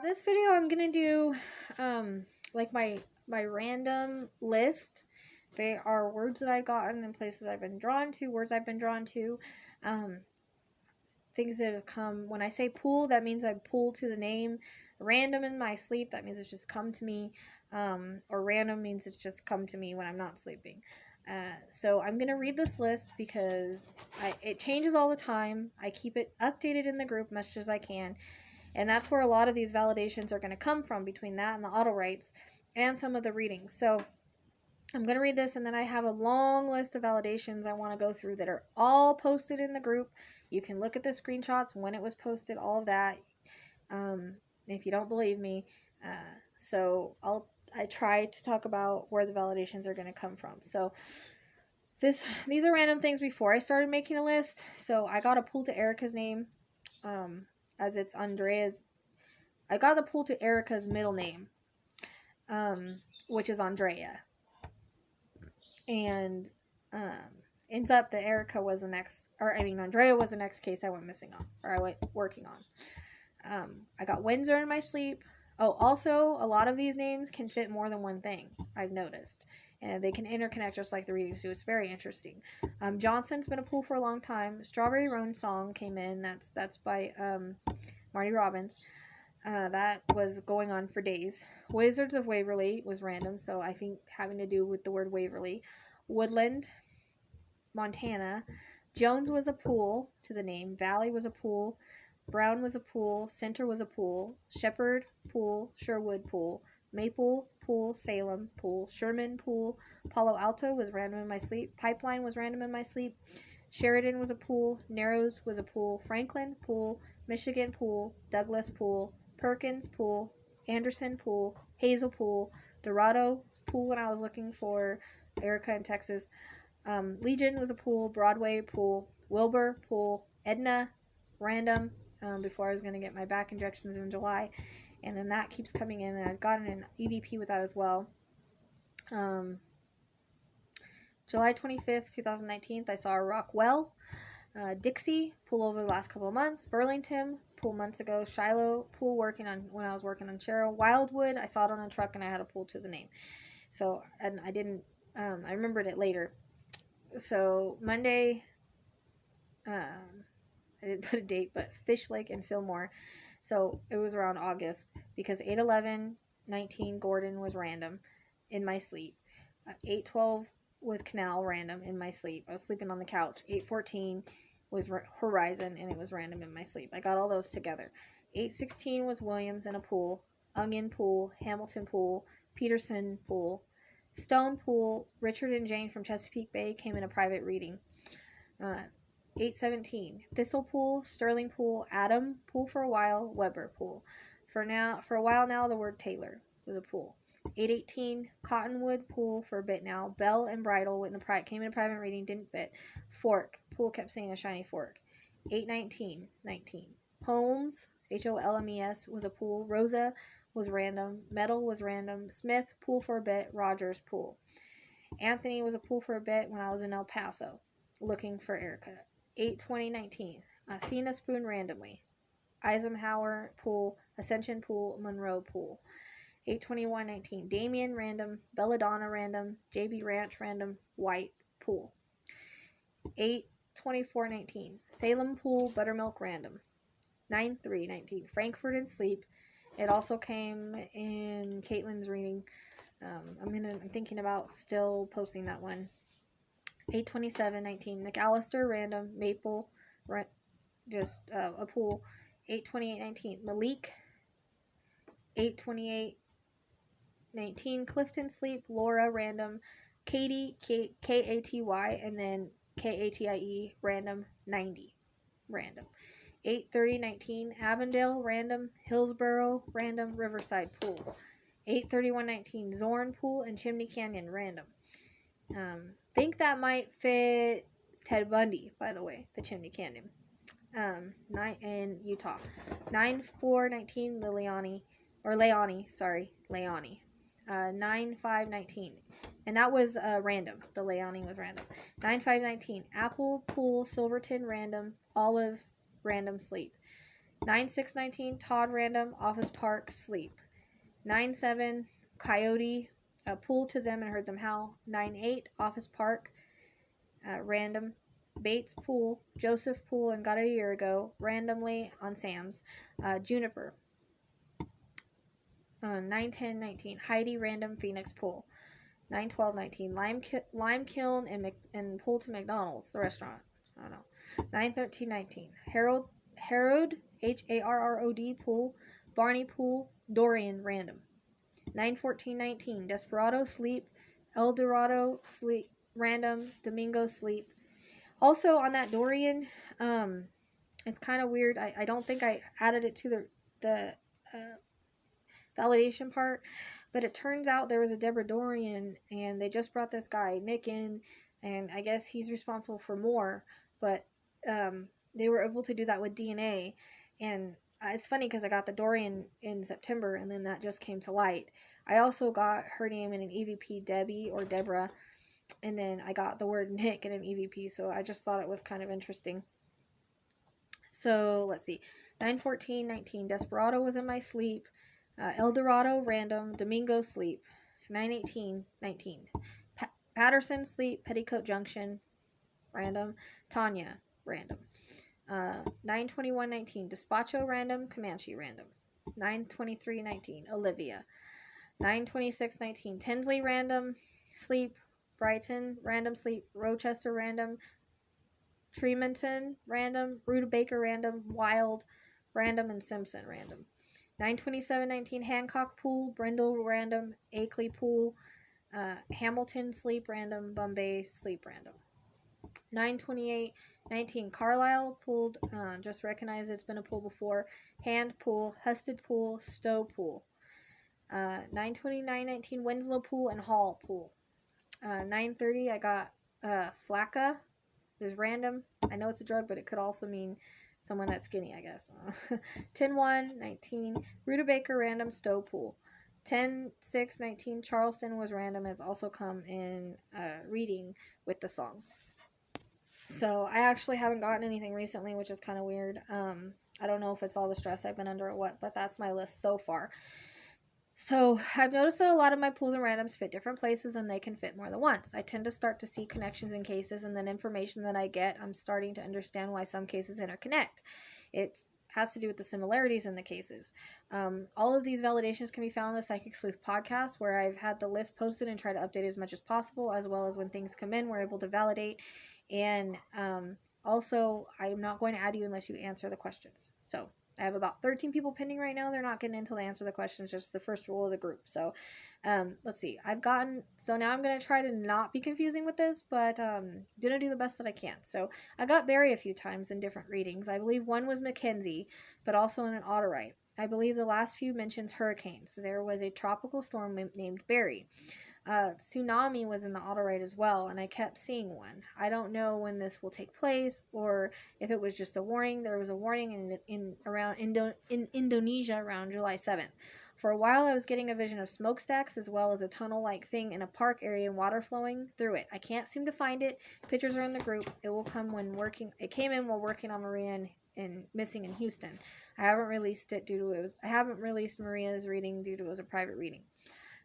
This video I'm gonna do like my random list. They are words that I've gotten and places I've been drawn to, words I've been drawn to, things that have come. When I say pull, that means I pull to the name. Random in my sleep, that means it's just come to me. Or random means it's just come to me when I'm not sleeping. So I'm gonna read this list because it changes all the time. I keep it updated in the group as much as I can. And that's where a lot of these validations are going to come from, between that and the Autowrites and some of the readings. So I'm going to read this, and then I have a long list of validations I want to go through that are all posted in the group. You can look at the screenshots, when it was posted, all of that, if you don't believe me. So I try to talk about where the validations are going to come from. So these are random things before I started making a list. So I got a pull to Erica's name. As it's Andrea's. I got the pull to Erica's middle name, which is Andrea. And ends up that Erica was the next, Andrea was the next case I went missing on, or I went working on. I got Windsor in my sleep. Oh, also, a lot of these names can fit more than one thing, I've noticed. And they can interconnect just like the readings do. It's very interesting. Johnson's been a pull for a long time. Strawberry Roan Song came in. That's by Marty Robbins. That was going on for days. Wizards of Waverly was random, so I think having to do with the word Waverly. Woodland, Montana. Jones was a pull to the name. Valley was a pull. Brown was a pull. Center was a pull. Shepherd, pull. Sherwood, pull. Maple, pool. Salem, pool. Sherman, pool. Palo Alto was random in my sleep. Pipeline was random in my sleep. Sheridan was a pool. Narrows was a pool. Franklin, pool. Michigan, pool. Douglas, pool. Perkins, pool. Anderson, pool. Hazel, pool. Dorado, pool when I was looking for Erica in Texas. Legion was a pool. Broadway, pool. Wilbur, pool. Edna, random, before I was going to get my back injections in July. And then that keeps coming in, and I've gotten an EVP with that as well. July 25th, 2019, I saw a Rockwell. Dixie, pool over the last couple of months. Burlington, pool months ago. Shiloh, pool when I was working on Cheryl. Wildwood, I saw it on a truck and I had a pull to the name. So, and I didn't, I remembered it later. So, Monday, I didn't put a date, but Fish Lake and Fillmore. So, it was around August, because 8/11/19 Gordon was random in my sleep. 8/12 was Canal, random in my sleep. I was sleeping on the couch. 8/14 was Horizon, and it was random in my sleep. I got all those together. 8/16 was Williams in a pool. Onion pool. Hamilton pool. Peterson pool. Stone pool. Richard and Jane from Chesapeake Bay came in a private reading. 8/17 Thistle pool. Sterling pool. Adam pool for a while. Weber pool. For a while now, the word Taylor was a pool. 8/18 Cottonwood pool for a bit now. Bell and Bridle came in a private reading, didn't fit. Fork pool kept saying a shiny fork. 8/19 Holmes, Holmes was a pool. Rosa was random. Metal was random. Smith pool for a bit. Rogers pool. Anthony was a pool for a bit when I was in El Paso looking for Erica. 8/20/19 Seen a spoon randomly. Eisenhower pool. Ascension pool. Monroe pool. 8/21/19 Damien random. Belladonna random. JB Ranch random. White pool. 8/24/19 Salem pool. Buttermilk random. 9/3/19 Frankfurt in sleep. It also came in Caitlin's reading. I'm thinking about still posting that one. 8/27/19 McAllister random. Maple just a pool. 8/28/19 Malik. 8/28/19 Clifton sleep. Laura random. Katie Katy, and then Katie random. 90 random. 8/30/19 Avondale random. Hillsboro random. Riverside pool. 8/31/19 Zorn pool and Chimney Canyon random. Think that might fit Ted Bundy, by the way, the Chimney Canyon. 9 in Utah. 9/4/19 Leone. 9/5/19 and that was random. The Leone was random. 9/5/19 Apple pool. Silverton random. Olive random sleep. 9/6/19, Todd random, Office Park, sleep. 9/7, Coyote, pool to them and heard them howl. 9/8, Office Park, random. Bates pool, Joseph pool and got it a year ago, randomly on Sam's. Juniper. 9/10/19, Heidi random, Phoenix pool. 9/12/19, Lime Kiln and pool to McDonald's, the restaurant. I don't know. 9/13/19, Harold Harrod pool, Barney pool, Dorian random. 9/14/19, Desperado sleep, El Dorado sleep random, Domingo sleep. Also on that Dorian, it's kind of weird. I don't think I added it to the validation part, but it turns out there was a Deborah Dorian, and they just brought this guy Nick in, and I guess he's responsible for more. But they were able to do that with DNA, and it's funny because I got the Dorian in September, and then that just came to light. I also got her name in an EVP, Debbie or Deborah, and then I got the word Nick in an EVP, so I just thought it was kind of interesting. So let's see, 9/14/19, Desperado was in my sleep, El Dorado random, Domingo sleep. 9/18/19, Patterson sleep, Petticoat Junction random, Tanya random. 9/21/19, Despacho random, Comanche random. 9/23/19, Olivia. 9/26/19, Tinsley random, sleep, Brighton random, sleep, Rochester random, Tremonton random, Rutabaker random, Wild random, and Simpson random. 9/27/19, Hancock pool, Brindle random, Akeley pool, Hamilton sleep random, Bombay sleep random. 9/28/19, Carlisle pooled, just recognize it's been a pool before, Hand pool, Husted pool, Stowe pool. 9/29/19, Winslow pool and Hall pool. 9/30, I got Flacca. There's random. I know it's a drug, but it could also mean someone that's skinny, I guess. 10/1/19, Rutabaker random, Stowe pool. 10/6/19, Charleston was random. It's also come in reading with the song. So I actually haven't gotten anything recently, which is kind of weird. I don't know if it's all the stress I've been under or what, but that's my list so far. So I've noticed that a lot of my pools and randoms fit different places, and they can fit more than once. I tend to start to see connections in cases, and then information that I get, I'm starting to understand why some cases interconnect. It has to do with the similarities in the cases. All of these validations can be found in the Psychic Sleuth podcast, where I've had the list posted and try to update as much as possible, as well as when things come in, we're able to validate. And also, I'm not going to add you unless you answer the questions. So I have about 13 people pending right now. They're not getting until they answer the questions, just the first rule of the group. So let's see. So now I'm going to try to not be confusing with this, but gonna do the best that I can. So I got Barry a few times in different readings. I believe one was Mackenzie, but also in an Autowrite. I believe the last few mentions hurricanes. So there was a tropical storm named Barry. Tsunami was in the Autowrite as well, and I kept seeing one. I don't know when this will take place, or if it was just a warning. There was a warning in Indonesia around July 7th. For a while, I was getting a vision of smokestacks, as well as a tunnel-like thing in a park area and water flowing through it. I can't seem to find it. Pictures are in the group. It will come when working. It came in while working on Maria and Missing in Houston. I haven't released Maria's reading due to it was a private reading.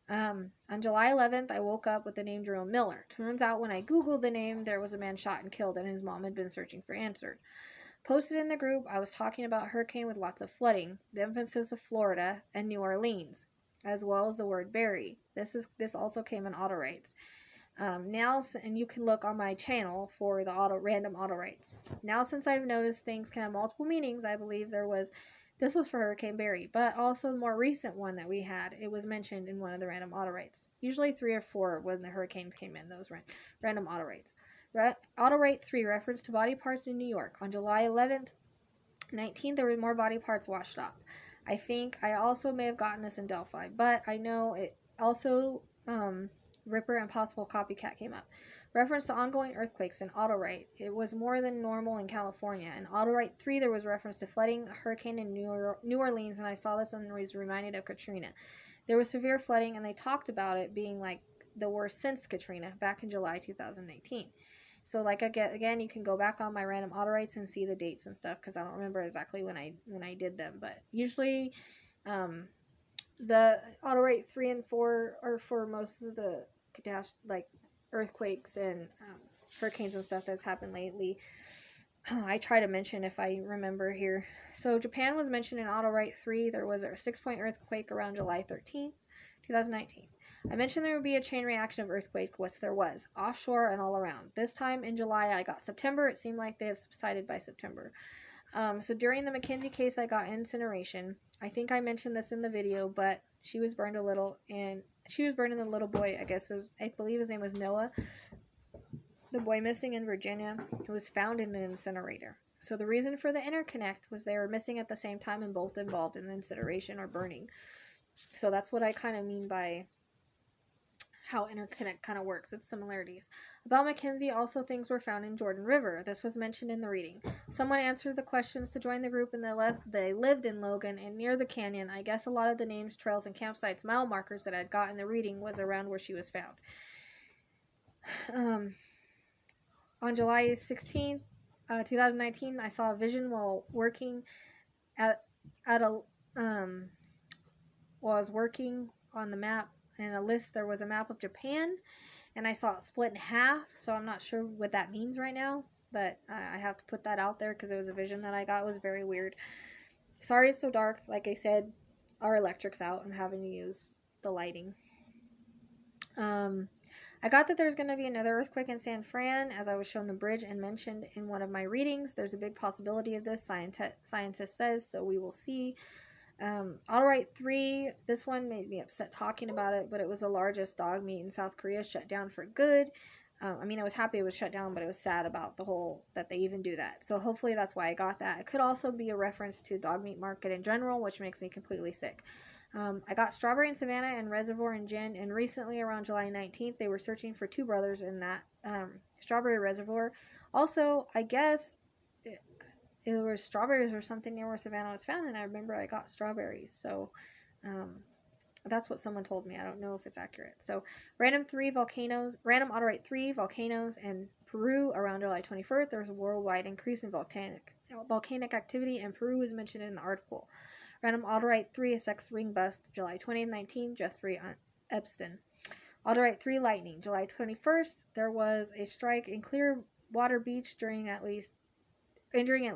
On July 11th, I woke up with the name Jerome Miller. Turns out when I Googled the name, there was a man shot and killed, and his mom had been searching for answers. Posted in the group, I was talking about hurricane with lots of flooding, the emphasis of Florida and New Orleans, as well as the word Barry. This also came in Autowrites. Now, and you can look on my channel for the random Autowrites. Now, since I've noticed things can have multiple meanings, I believe this was for Hurricane Barry, but also the more recent one that we had, it was mentioned in one of the random Autowrites. Usually 3 or 4 when the hurricanes came in, those random Autowrites. Autowrite 3, reference to body parts in New York. On July 11th, 19th, there were more body parts washed up. I think I also may have gotten this in Delphi, but I know it also, Ripper and possible copycat came up. Reference to ongoing earthquakes in Autowrite. It was more than normal in California. In Autowrite 3, there was reference to flooding, a hurricane in New Orleans, and I saw this and was reminded of Katrina. There was severe flooding, and they talked about it being like the worst since Katrina back in July 2019. So like again, you can go back on my random Autowrites and see the dates and stuff, because I don't remember exactly when I did them, but usually the Autowrite 3 and 4 are for most of the like earthquakes and hurricanes and stuff that's happened lately. I try to mention if I remember here. So Japan was mentioned in Autowrite 3. There was a 6-point earthquake around July 13th, 2019. I mentioned there would be a chain reaction of earthquake, which there was, offshore and all around. This time in July, I got September. It seemed like they have subsided by September. So during the Mackenzie case, I got incineration. I think I mentioned this in the video, but she was burned a little, and she was burning the little boy. I guess it was, I believe his name was Noah, the boy missing in Virginia, who was found in an incinerator. So the reason for the interconnect was they were missing at the same time and both involved in incineration or burning. So that's what I kind of mean by how interconnect kind of works. It's similarities. About Mackenzie, also things were found in Jordan River. This was mentioned in the reading. Someone answered the questions to join the group, and they lived in Logan and near the canyon. I guess a lot of the names, trails, and campsites, mile markers that I'd got in the reading was around where she was found. On July 16th, 2019, I saw a vision while working while I was working on the map and a list. There was a map of Japan, and I saw it split in half, so I'm not sure what that means right now, but I have to put that out there because it was a vision that I got. It was very weird. Sorry it's so dark. Like I said, our electric's out. I'm having to use the lighting. I got that there's going to be another earthquake in San Fran, as I was shown the bridge and mentioned in one of my readings. There's a big possibility of this, scientist says, so we will see. Autowrite 3, this one made me upset talking about it, but it was the largest dog meat in South Korea, shut down for good. I mean, I was happy it was shut down, but it was sad about the whole, that they even do that. So hopefully that's why I got that. It could also be a reference to dog meat market in general, which makes me completely sick. I got Strawberry in Savannah and Reservoir in Jen, and recently around July 19th, they were searching for 2 brothers in that Strawberry Reservoir. Also, I guess it was strawberries or something near where Savannah was found, and I remember I got strawberries, so that's what someone told me. I don't know if it's accurate. So random Autowrite 3 volcanoes in Peru around July 21st. There was a worldwide increase in volcanic activity, and Peru was mentioned in the article. Random Autowrite 3 a sex ring bust July 20th, 19, Jeffrey Epstein. Autowrite 3 lightning July 21st. There was a strike in Clearwater Beach injuring at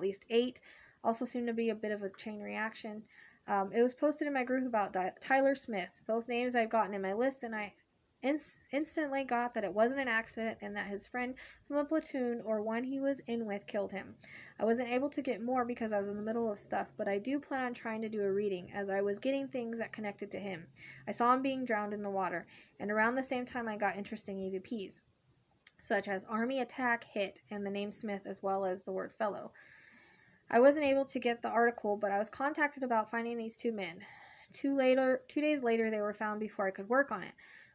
least 8. Also seemed to be a bit of a chain reaction. It was posted in my group about Tyler Smith. Both names I've gotten in my list, and I instantly got that it wasn't an accident and that his friend from a platoon or one he was in with killed him. I wasn't able to get more because I was in the middle of stuff, but I do plan on trying to do a reading as I was getting things that connected to him. I saw him being drowned in the water, and around the same time I got interesting EVPs, such as Army Attack Hit and the name Smith, as well as the word fellow. I wasn't able to get the article, but I was contacted about finding these 2 men. 2 days later, they were found before I could work on it,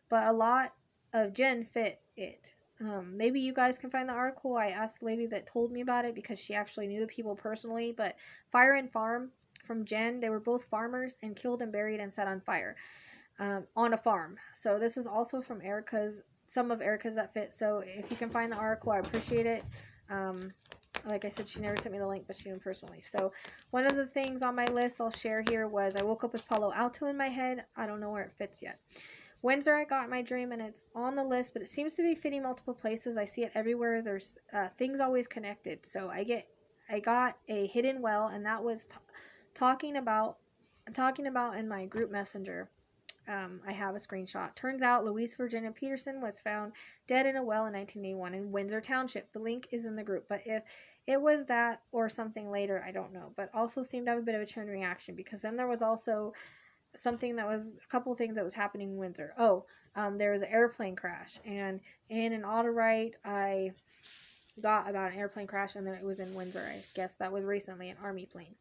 but a lot of Jen fit it. Maybe you guys can find the article. I asked the lady that told me about it because she actually knew the people personally, but Fire and Farm from Jen, they were both farmers and killed and buried and set on fire on a farm. So this is also from some of Erica's that fit. So if you can find the article, I appreciate it. Like I said, she never sent me the link, but she knew him personally. So one of the things on my list I'll share here was I woke up with Palo Alto in my head. I don't know where it fits yet. Windsor, I got my dream, and it's on the list, but it seems to be fitting multiple places. I see it everywhere. There's things always connected. So I got a hidden well, and that was talking about in my group messenger. I have a screenshot. Turns out Louise Virginia Peterson was found dead in a well in 1981 in Windsor Township. The link is in the group, but if it was that or something later, I don't know. But also seemed to have a bit of a chain reaction, because then there was also a couple things that was happening in Windsor. There was an airplane crash, and in an Autowrite I got about an airplane crash, and then it was in Windsor. I guess that was recently an Army plane.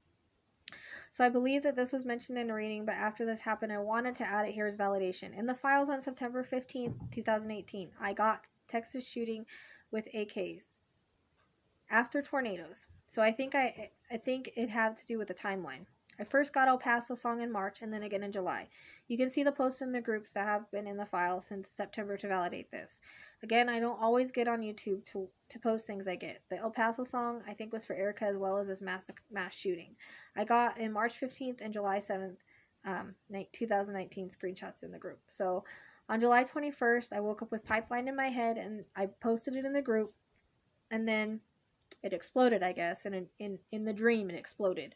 So I believe that this was mentioned in a reading, but after this happened, I wanted to add it here as validation. In the files on September 15th, 2018, I got Texas shooting with AKs after tornadoes. So I think it had to do with the timeline. I first got El Paso song in March and then again in July. You can see the posts in the groups that have been in the file since September to validate this. Again, I don't always get on YouTube to post things I get. The El Paso song, I think, was for Erica as well as this mass shooting. I got in March 15th and July 7th, 2019 screenshots in the group. So on July 21st, I woke up with Pipeline in my head and I posted it in the group, and then it exploded, I guess, and in the dream it exploded.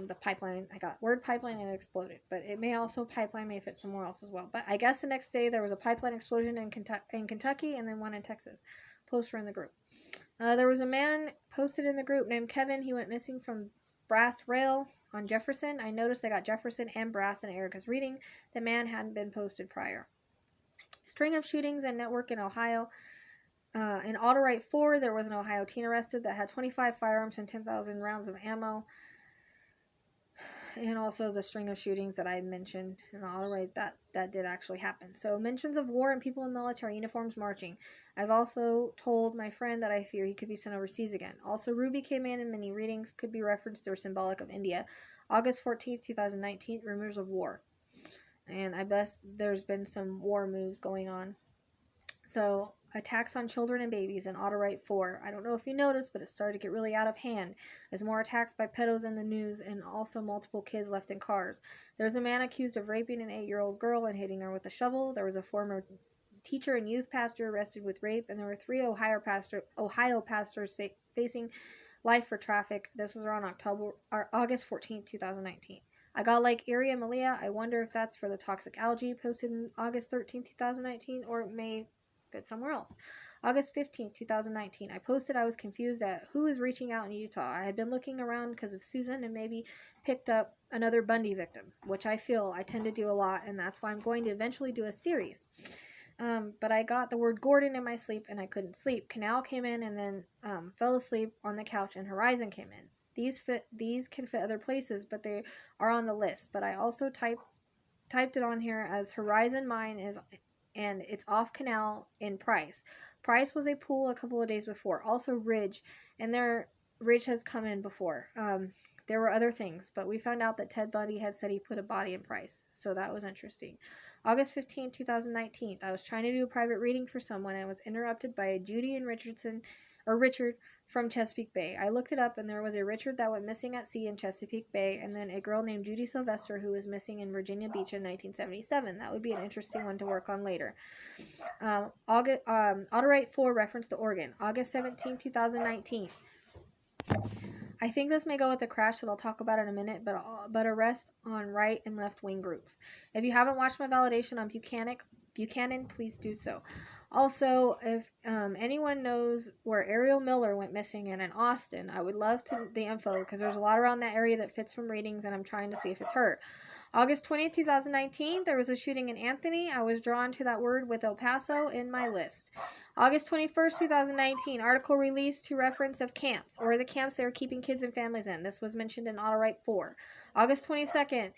The pipeline, I got word pipeline and it exploded, but it may also pipeline may fit somewhere else as well. But I guess the next day there was a pipeline explosion in Kentucky and then one in Texas. Poster in the group. There was a man posted in the group named Kevin. He went missing from Brass Rail on Jefferson. I noticed I got Jefferson and Brass in Erica's reading. The man hadn't been posted prior. String of shootings and network in Ohio. In Autowrites 4, there was an Ohio teen arrested that had 25 firearms and 10,000 rounds of ammo. And also the string of shootings that I mentioned in Autowrites, that did actually happen. So mentions of war and people in military uniforms marching. I've also told my friend that I fear he could be sent overseas again. Also, Ruby came in many readings, could be referenced or symbolic of India. August 14th, 2019, rumors of war. And I guess there's been some war moves going on. So, attacks on children and babies in Autowrites 4. I don't know if you noticed, but it started to get really out of hand. There's more attacks by pedos in the news and also multiple kids left in cars. There's a man accused of raping an 8-year-old girl and hitting her with a shovel. There was a former teacher and youth pastor arrested with rape, and there were 3 Ohio pastors facing life for traffic. This was around August 14, 2019. I got Lake Erie and Malia. I wonder if that's for the toxic algae posted in August 13, 2019, or it may fit somewhere else. August 15th, 2019. I posted I was confused at who is reaching out in Utah. I had been looking around because of Susan and maybe picked up another Bundy victim, which I feel I tend to do a lot, and that's why I'm going to eventually do a series. But I got the word Gordon in my sleep and I couldn't sleep. Canal came in and then fell asleep on the couch, and Horizon came in. These can fit other places, but they are on the list. But I also typed it on here as Horizon Mine is, and it's off Canal in Price. Price was a pool a couple of days before. Also Ridge, and Ridge has come in before. There were other things, but we found out that Ted Bundy had said he put a body in Price, so that was interesting. August 15, 2019. I was trying to do a private reading for someone and was interrupted by a Judy and Richard from Chesapeake Bay. I looked it up, and there was a Richard that went missing at sea in Chesapeake Bay, and then a girl named Judy Sylvester who was missing in Virginia Beach in 1977. That would be an interesting one to work on later. Autowrites 4 reference to Oregon. August 17, 2019. I think this may go with the crash that I'll talk about in a minute, but arrest on right and left wing groups. If you haven't watched my validation on Buchanan, please do so. Also, if anyone knows where Ariel Miller went missing in Austin, I would love the info, because there's a lot around that area that fits from readings, and I'm trying to see if it's her. August 20th, 2019, there was a shooting in Anthony. I was drawn to that word with El Paso in my list. August 21st, 2019, article released to reference of camps, or the camps they were keeping kids and families in. This was mentioned in Autowrites 4. August 22nd,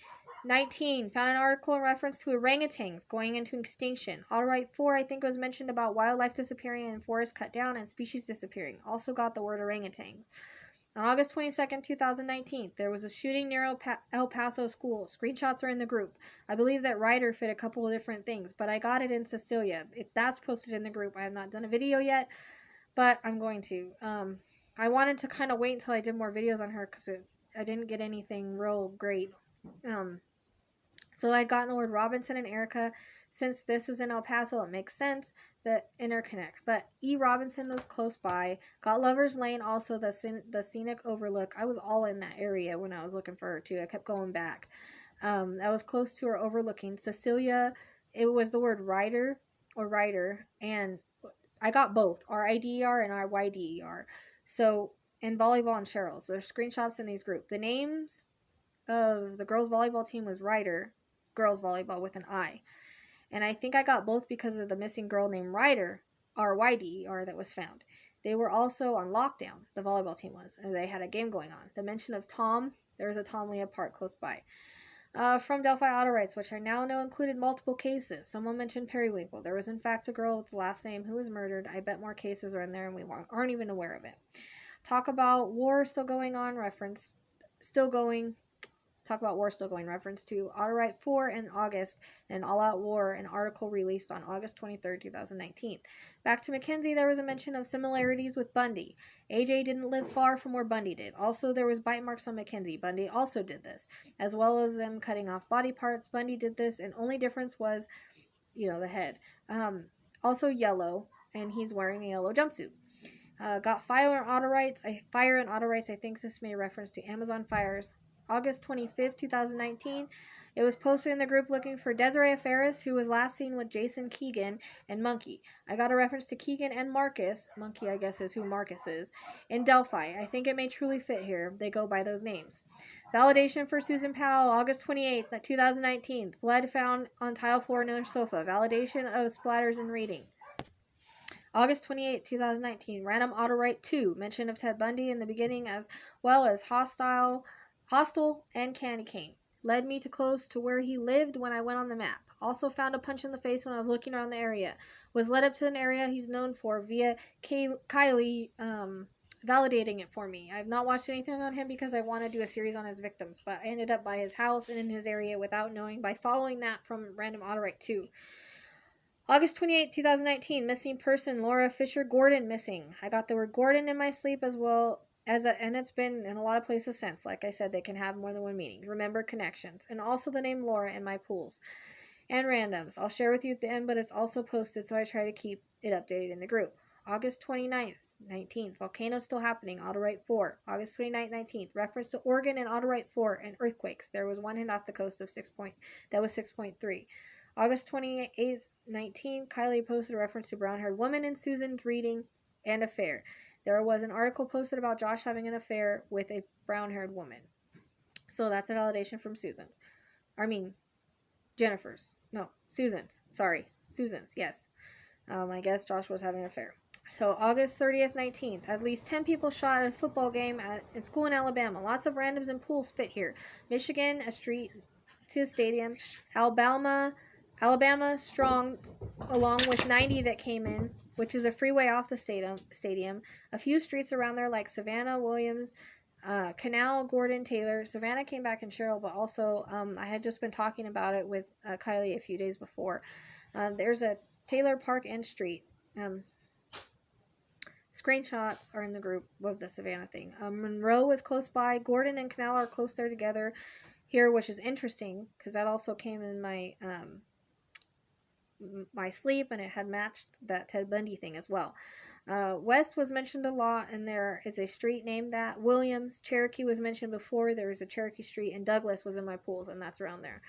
19, found an article in reference to orangutans going into extinction. Autowrites 4, I think, was mentioned about wildlife disappearing and forests cut down and species disappearing. Also got the word orangutan. On August 22nd, 2019, there was a shooting near El Paso School. Screenshots are in the group. I believe that Ryder fit a couple of different things, but I got it in Cecilia. That's posted in the group. I have not done a video yet, but I'm going to. I wanted to kind of wait until I did more videos on her because I didn't get anything real great. So I got the word Robinson and Erica. Since this is in El Paso, it makes sense that Interconnect. But E. Robinson was close by. Got Lover's Lane, also the scenic overlook. I was all in that area when I was looking for her too. I kept going back. I was close to her overlooking. Cecilia, it was the word rider, and I got both R-I-D-E-R and R-Y-D-E-R. So, and volleyball and Cheryl's. There's screenshots in these groups. The names of the girls volleyball team was Ryder, girls volleyball with an I. And I think I got both because of the missing girl named Ryder, R-Y-D-E-R, that was found. They were also on lockdown, the volleyball team was, and they had a game going on. The mention of Tom, there was a Tom Leah Park close by. From Delphi Autowrites, which I now know included multiple cases. Someone mentioned Periwinkle. There was in fact a girl with the last name who was murdered. I bet more cases are in there and we aren't even aware of it. Talk about war still going on, reference still going. Talk about war still going. Reference to Autowrite 4 in August and All Out War, an article released on August 23rd, 2019. Back to Mackenzie, there was a mention of similarities with Bundy. AJ didn't live far from where Bundy did. Also, there was bite marks on Mackenzie. Bundy also did this, as well as them cutting off body parts. Bundy did this, and only difference was, the head. Also yellow, and he's wearing a yellow jumpsuit. Got fire and Autowrites. I think this may reference to Amazon fires. August 25th, 2019. It was posted in the group looking for Desiree Ferris, who was last seen with Jason Keegan and Monkey. I got a reference to Keegan and Marcus. Monkey, I guess, is who Marcus is. In Delphi. I think it may truly fit here. They go by those names. Validation for Susan Powell, August 28th, 2019. Blood found on tile floor near sofa. Validation of splatters in reading. August 28, 2019, Random Autowrite 2, mention of Ted Bundy in the beginning as well as Hostel and Candy Cane. Led me to close to where he lived when I went on the map. Also found a punch in the face when I was looking around the area. Was led up to an area he's known for via Kylie validating it for me. I've not watched anything on him because I want to do a series on his victims, but I ended up by his house and in his area without knowing by following that from Random Autowrite 2. August 28, 2019, missing person, Laura Fisher Gordon missing. I got the word Gordon in my sleep as well and it's been in a lot of places since. Like I said, they can have more than one meaning. Remember connections. And also the name Laura in my pools. And randoms. I'll share with you at the end, but it's also posted, so I try to keep it updated in the group. August 29th, 19th, volcano still happening, Autowrite 4. August 29th, 19th, reference to Oregon and Autowrite 4 and earthquakes. There was one hit off the coast of 6.3. August 28th, 19, Kylie posted a reference to brown-haired woman in Susan's reading and affair. There was an article posted about Josh having an affair with a brown-haired woman. So that's a validation from Susan's. Jennifer's. No, Susan's. Sorry. Susan's, yes. I guess Josh was having an affair. So August 30th, 19th, at least 10 people shot at a football game at school in Alabama. Lots of randoms and pools fit here. Michigan, a street to the stadium. Alabama strong, along with 90 that came in, which is a freeway off the stadium. A few streets around there like Savannah, Williams, Canal, Gordon, Taylor. Savannah came back in Cheryl, but also I had just been talking about it with Kylie a few days before. There's a Taylor Park and Street. Screenshots are in the group of the Savannah thing. Monroe is close by. Gordon and Canal are close there together here, which is interesting because that also came in my my sleep, and it had matched that Ted Bundy thing as well. West was mentioned a lot, and there is a street named that. Williams, Cherokee was mentioned before. There was a Cherokee Street, and Douglas was in my pools, and that's around there.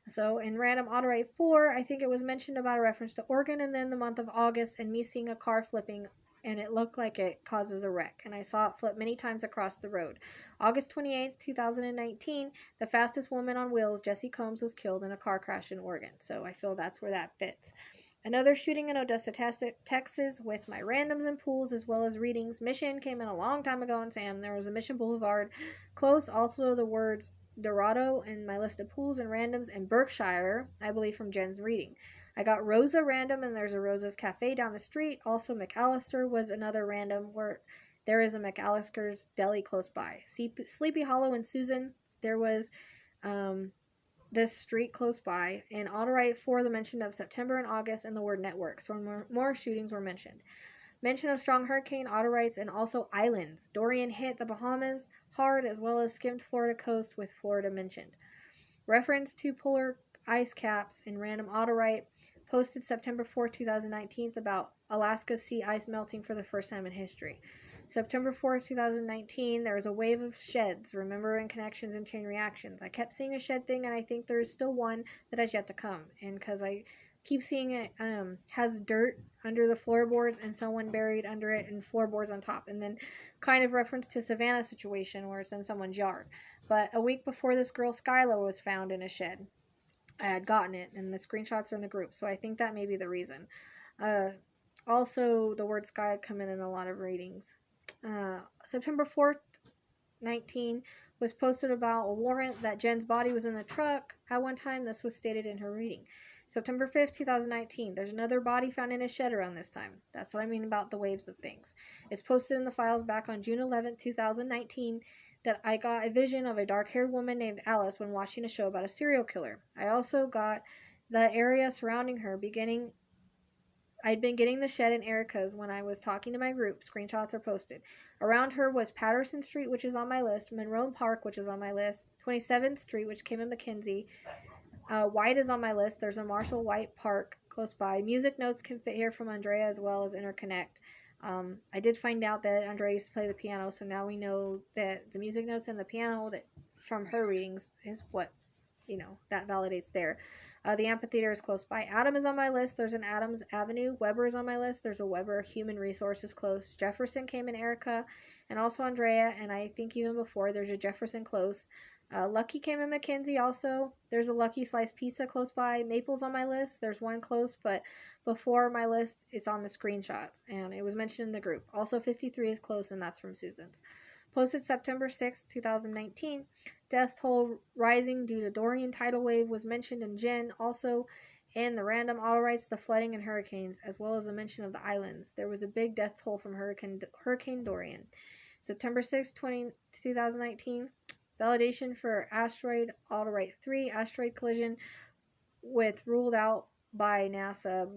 So in Random Autowrite 4, I think it was mentioned about a reference to Oregon, and then the month of August, and me seeing a car flipping, and it looked like it causes a wreck, and I saw it flip many times across the road. August 28th, 2019, the fastest woman on wheels, Jesse Combs, was killed in a car crash in Oregon, so I feel that's where that fits. Another shooting in Odessa, Texas, with my randoms and pools as well as readings. Mission came in a long time ago in Sam. There was a Mission Boulevard close, also the words Dorado in my list of pools and randoms, and Berkshire, I believe from Jen's reading. I got Rosa random, and there's a Rosa's Cafe down the street. Also, McAllister was another random, where there is a McAllister's Deli close by. Sleepy Hollow and Susan, there was this street close by. In Autowrite 4, the mention of September and August, and the word network. So more shootings were mentioned. Mention of strong hurricane, Autowrites, and also islands. Dorian hit the Bahamas hard, as well as skimmed Florida coast with Florida mentioned. Reference to polar ice caps in Random Autowrite, posted September 4, 2019, about Alaska's sea ice melting for the first time in history. September 4, 2019, there was a wave of sheds, remembering connections and chain reactions. I kept seeing a shed thing, and I think there is still one that has yet to come. And because I keep seeing it has dirt under the floorboards and someone buried under it and floorboards on top. And then kind of reference to Savannah situation where it's in someone's yard. But a week before this girl, Skylar, was found in a shed. I had gotten it, and the screenshots are in the group, so I think that may be the reason. Also, the word sky had come in a lot of readings. September 4th, 19, was posted about a warrant that Jen's body was in the truck. At one time, this was stated in her reading. September 5th, 2019, there's another body found in a shed around this time. That's what I mean about the waves of things. It's posted in the files back on June 11th, 2019. that I got a vision of a dark-haired woman named Alice when watching a show about a serial killer. I also got the area surrounding her beginning. I'd been getting the shed and Erica's when I was talking to my group. Screenshots are posted. Around her was Patterson Street, which is on my list, Monroe Park, which is on my list, 27th Street, which came in McKenzie. White is on my list. There's a Marshall White Park close by. Music notes can fit here from Andrea as well as Interconnect. I did find out that Andrea used to play the piano, so now we know that the music notes and the piano that from her readings is what, that validates there. The amphitheater is close by. Adam is on my list. There's an Adams Avenue. Weber is on my list. There's a Weber. Human Resources close. Jefferson came in Erica, and also Andrea, and I think even before there's a Jefferson close. Lucky came in McKenzie also. There's a Lucky Slice Pizza close by. Maple's on my list. There's one close, but before my list, it's on the screenshots, and it was mentioned in the group. Also, 53 is close, and that's from Susan's. Posted September 6, 2019. Death toll rising due to Dorian tidal wave was mentioned in Jen. Also, in the random Autowrites, the flooding and hurricanes, as well as a mention of the islands. There was a big death toll from Hurricane Dorian. September 6, 2019. Validation for asteroid Autowrite 3 asteroid collision with ruled out by NASA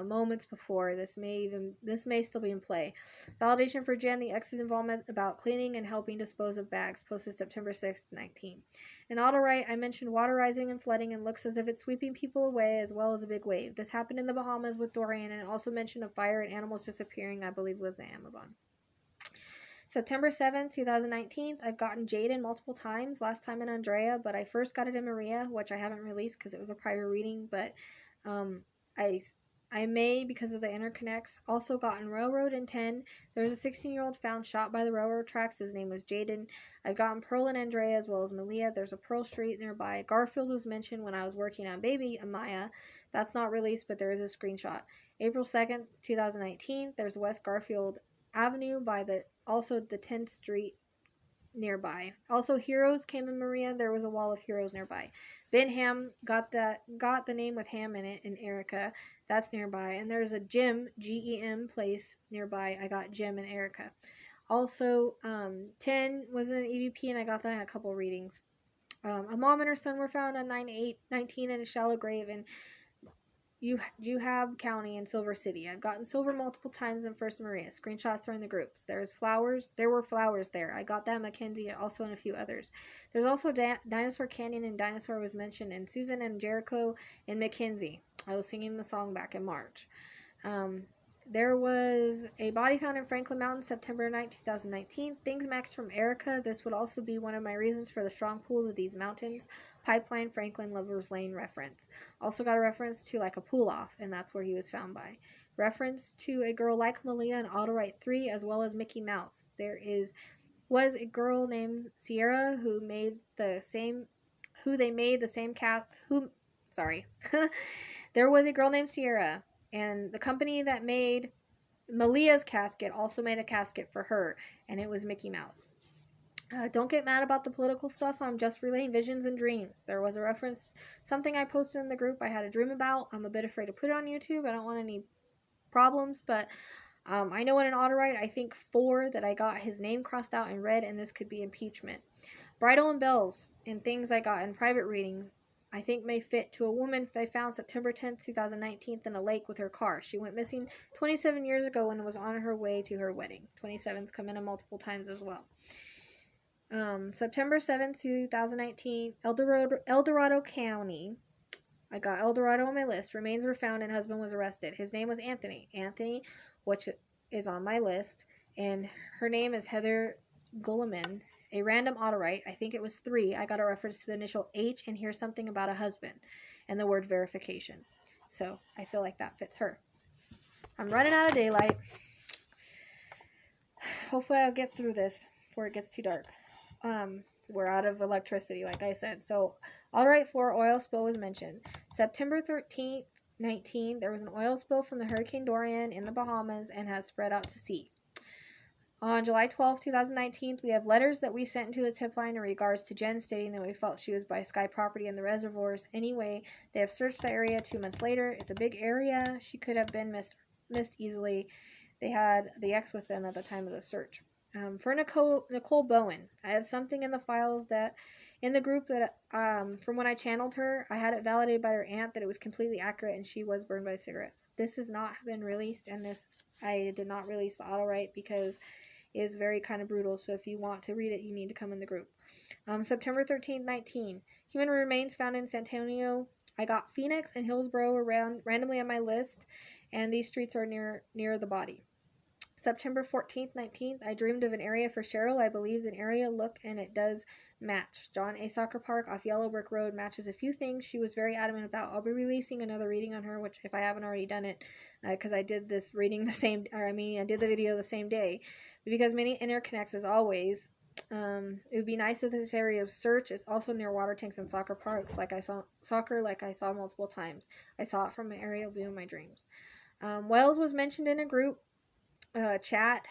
moments before. This may still be in play. Validation for Jen, the ex's involvement about cleaning and helping dispose of bags, posted September 6th, 19. In Autowrite, I mentioned water rising and flooding and looks as if it's sweeping people away as well as a big wave. This happened in the Bahamas with Dorian and also mentioned a fire and animals disappearing, I believe, with the Amazon. September 7th, 2019, I've gotten Jaden multiple times, last time in Andrea, but I first got it in Maria, which I haven't released because it was a private reading, but I may, because of the interconnects, also gotten Railroad in 10. There's a 16-year-old found shot by the railroad tracks. His name was Jaden. I've gotten Pearl and Andrea as well as Malia. There's a Pearl Street nearby. Garfield was mentioned when I was working on Baby Amaya. That's not released, but there is a screenshot. April 2nd, 2019, there's West Garfield Avenue by the 10th Street nearby. Also, Heroes came in Maria. There was a wall of Heroes nearby. Ben Ham got the name with Ham in it in Erica. That's nearby. And there's a Gem, Gem place nearby. I got Gem in Erica. Also, 10 was an EVP, and I got that in a couple readings. A mom and her son were found on 9/8/19 in a shallow grave in Uhab County in Silver City. I've gotten silver multiple times in First Maria. Screenshots are in the groups. There were flowers there. I got that in Mackenzie, also in a few others. There's also Dinosaur Canyon, and Dinosaur was mentioned in Susan and Jericho in Mackenzie. I was singing the song back in March. There was a body found in Franklin Mountain, September 9, 2019. Things matched from Erica. This would also be one of my reasons for the strong pull to these mountains. Pipeline, Franklin, Lover's Lane reference. Also got a reference to like a pull-off, and that's where he was found by. Reference to a girl like Malia in Autowrite 3, as well as Mickey Mouse. Was a girl named Sierra who they made the same cat. There was a girl named Sierra. And the company that made Malia's casket also made a casket for her, and it was Mickey Mouse. Don't get mad about the political stuff. I'm just relaying visions and dreams. There was a reference, something I posted in the group I had a dream about. I'm a bit afraid to put it on YouTube. I don't want any problems, but I know in an Autowrite, I think 4 that I got his name crossed out in red, and this could be impeachment. Bridal and bells and things I got in private reading I think may fit to a woman they found September 10th, 2019 in a lake with her car. She went missing 27 years ago and was on her way to her wedding. 27's come in multiple times as well. September 7th, 2019, El Dorado County. I got El Dorado on my list. Remains were found and husband was arrested. His name was Anthony. Anthony, which is on my list. And her name is Heather Gulliman. A random Autowrite, I think it was 3. I got a reference to the initial H, and here's something about a husband and the word verification. So I feel like that fits her. I'm running out of daylight. Hopefully I'll get through this before it gets too dark. We're out of electricity, like I said. So Autowrite 4, oil spill was mentioned. September 13th, 19, there was an oil spill from the Hurricane Dorian in the Bahamas and has spread out to sea. On July 12, 2019, we have letters that we sent into the tip line in regards to Jen stating that we felt she was by Sky Property in the reservoirs. Anyway, they have searched the area 2 months later. It's a big area. She could have been missed easily. They had the ex with them at the time of the search. For Nicole Bowen, I have something in the files that in the group that from when I channeled her, I had it validated by her aunt that it was completely accurate and she was burned by cigarettes. This has not been released, and this I did not release the Autowrite because it is very kind of brutal. So if you want to read it, you need to come in the group. September 13th, 19. Human remains found in San Antonio. I got Phoenix and Hillsborough around randomly on my list, and these streets are near the body. September 14th, 19th, I dreamed of an area for Cheryl. I believe an area look, and it does match. John A. Soccer Park off Yellow Brick Road matches a few things she was very adamant about. I'll be releasing another reading on her, which if I haven't already done it, because I did this reading I did the video the same day. But because many interconnects as always, it would be nice if this area of search is also near water tanks and soccer parks, like I saw multiple times. I saw it from an aerial view in my dreams. Wales was mentioned in a group chat,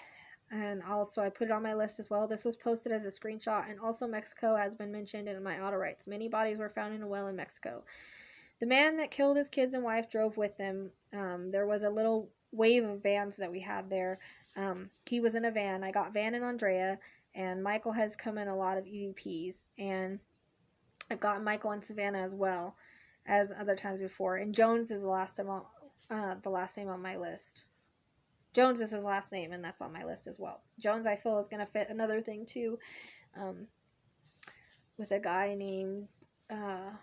and also I put it on my list as well. This was posted as a screenshot, and also Mexico has been mentioned in my Autowrites. Many bodies were found in a well in Mexico. The man that killed his kids and wife drove with them. There was a little wave of vans that we had there. He was in a van. I got Van and Andrea, and Michael has come in a lot of EVPs, and I've gotten Michael and Savannah as well as other times before. And Jones is the last name on my list. Jones is his last name, and that's on my list as well. Jones, I feel, is going to fit another thing, too, with a guy named, oh,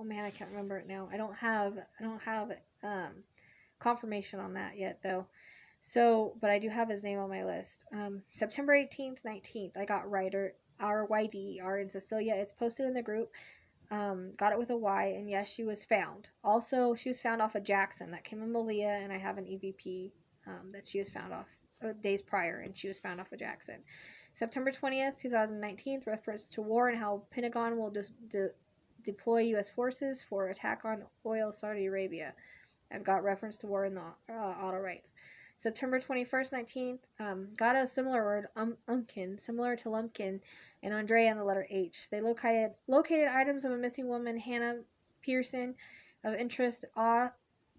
man, I can't remember it now. I don't have confirmation on that yet, though. So, but I do have his name on my list. September 18th, 19th, I got RYDER in Cecilia. It's posted in the group. Got it with a Y, and yes, she was found. Also, she was found off of Jackson. That came in Malia, and I have an EVP that she was found off days prior, and she was found off of Jackson. September 20th, 2019, reference to war and how Pentagon will deploy U.S. forces for attack on oil Saudi Arabia. I've got reference to war in the Autowrites. September 21st, 19th, got a similar word, umpkin, similar to lumpkin, and Andrea and the letter H. They located items of a missing woman, Hannah Pearson, of interest,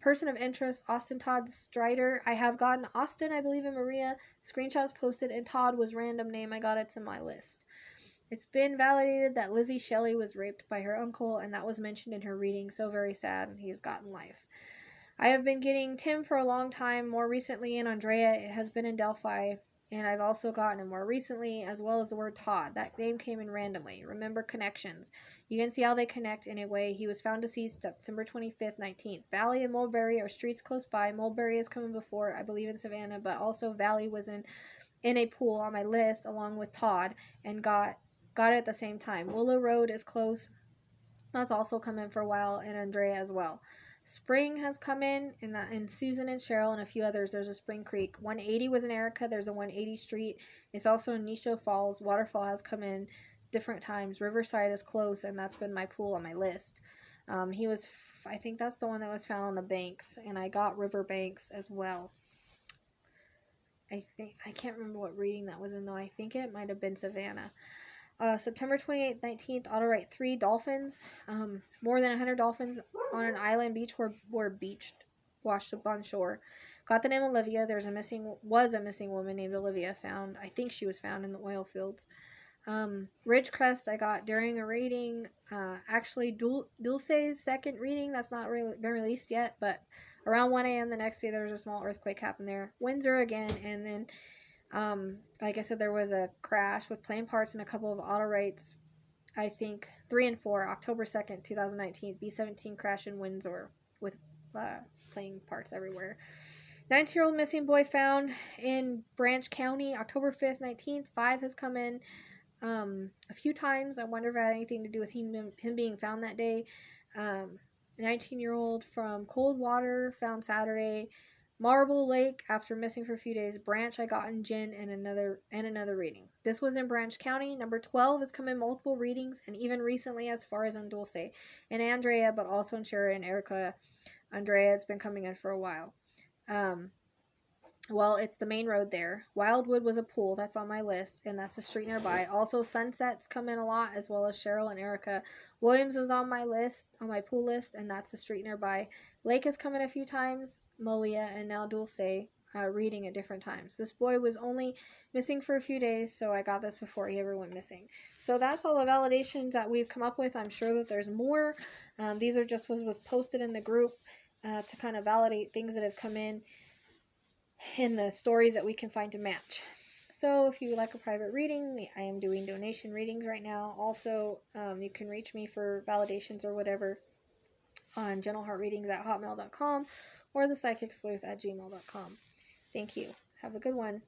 person of interest, Austin Todd Strider. I have gotten Austin, I believe, and Maria. Screenshots posted, and Todd was random name. I got it to my list. It's been validated that Lizzie Shelley was raped by her uncle, and that was mentioned in her reading. So very sad, and he's gotten life. I have been getting Tim for a long time, more recently in Andrea. It has been in Delphi, and I've also gotten it more recently, as well as the word Todd. That name came in randomly. Remember connections. You can see how they connect in a way. He was found deceased September 25th, 19th. Valley and Mulberry are streets close by. Mulberry has come in before, I believe in Savannah, but also Valley was in a pool on my list along with Todd, and got it at the same time. Willow Road is close. That's also come in for a while, and Andrea as well. Spring has come in, and Susan and Cheryl and a few others. There's a Spring Creek. 180 was in Erica. There's a 180 Street. It's also in Nisho Falls. Waterfall has come in different times. Riverside is close, and that's been my pool on my list. I think that's the one that was found on the banks, and I got River Banks as well. I can't remember what reading that was in, though. I think it might have been Savannah. September 28th, 19th, Autowrite 3 dolphins. More than 100 dolphins on an island beach were washed up on shore. Got the name Olivia. Was a missing woman named Olivia found. I think she was found in the oil fields. Ridgecrest I got during a reading. Actually, Dulce's second reading. That's not been released yet, but around 1 a.m. the next day there was a small earthquake happened there. Windsor again, and then like I said, there was a crash with plane parts and a couple of Autowrites. I think 3 and 4, October 2nd, 2019, B-17 crash in Windsor with plane parts everywhere. 19-year-old missing boy found in Branch County, October 5th, 19th. 5 has come in a few times. I wonder if it had anything to do with him being found that day. 19-year-old from Coldwater found Saturday. Marble Lake, after missing for a few days. Branch, I got in Gin, and another reading. This was in Branch County. Number 12 has come in multiple readings, and even recently as far as on Dulce. And Andrea, but also in Shara and Erica. Andrea, it's been coming in for a while. Well, it's the main road there. Wildwood was a pool. That's on my list, and that's a street nearby. Also, Sunsets come in a lot, as well as Cheryl and Erica. Williams is on my list, on my pool list, and that's a street nearby. Lake has come in a few times. Malia, and now Dulce. reading at different times. This boy was only missing for a few days, so I got this before he ever went missing. So that's all the validations that we've come up with. I'm sure that there's more. These are just what was posted in the group to kind of validate things that have come in the stories that we can find to match. So if you would like a private reading, I am doing donation readings right now. Also, you can reach me for validations or whatever on gentlehheartreadings@hotmail.com or thepsychicsleuth@gmail.com. Thank you. Have a good one.